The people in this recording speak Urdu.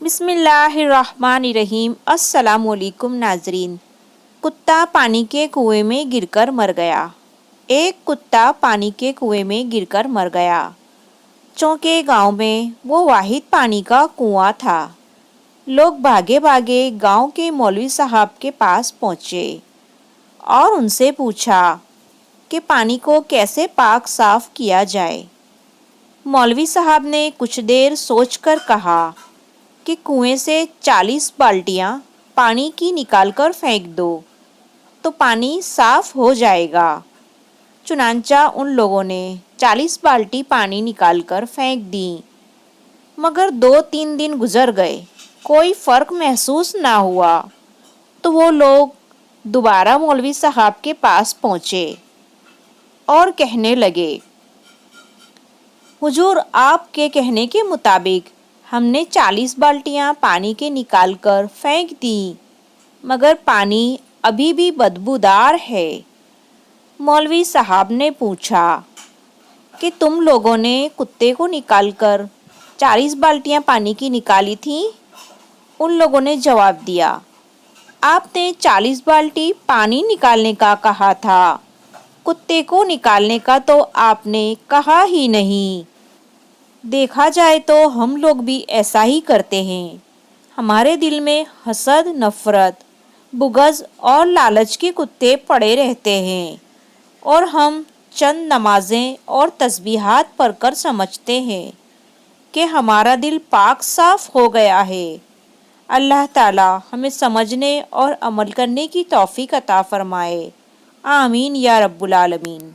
بسم اللہ الرحمن الرحیم۔ السلام علیکم ناظرین۔ کتا پانی کے کنویں میں گر کر مر گیا۔ ایک کتا پانی کے کنویں میں گر کر مر گیا۔ چونکہ گاؤں میں وہ واحد پانی کا کنواں تھا۔ لوگ بھاگے بھاگے گاؤں کے مولوی صاحب کے پاس پہنچے اور ان سے پوچھا کہ پانی کو کیسے پاک صاف کیا جائے۔ مولوی صاحب نے کچھ دیر سوچ کر کہا کہ کنویں سے 40 بالٹیاں پانی کی نکال کر پھینک دو تو پانی صاف ہو جائے گا۔ چنانچہ ان لوگوں نے 40 بالٹی پانی نکال کر پھینک دیں، مگر 2-3 دن گزر گئے، کوئی فرق محسوس نہ ہوا۔ تو وہ لوگ دوبارہ مولوی صاحب کے پاس پہنچے اور کہنے لگے، حضور، آپ کے کہنے کے مطابق ہم نے 40 بالٹیاں پانی کے نکال کر پھینک دیں، مگر پانی ابھی بھی بدبودار ہے۔ مولوی صاحب نے پوچھا کہ تم لوگوں نے کتے کو نکال کر 40 بالٹیاں پانی کی نکالی تھیں؟ ان لوگوں نے جواب دیا، آپ نے 40 بالٹی پانی نکالنے کا کہا تھا، کتے کو نکالنے کا تو آپ نے کہا ہی نہیں۔ دیکھا جائے تو ہم لوگ بھی ایسا ہی کرتے ہیں۔ ہمارے دل میں حسد، نفرت، بغض اور لالچ کے کتے پڑے رہتے ہیں، اور ہم چند نمازیں اور تسبیحات پڑھ کر سمجھتے ہیں کہ ہمارا دل پاک صاف ہو گیا ہے۔ اللہ تعالی ہمیں سمجھنے اور عمل کرنے کی توفیق عطا فرمائے۔ آمین یا رب العالمین۔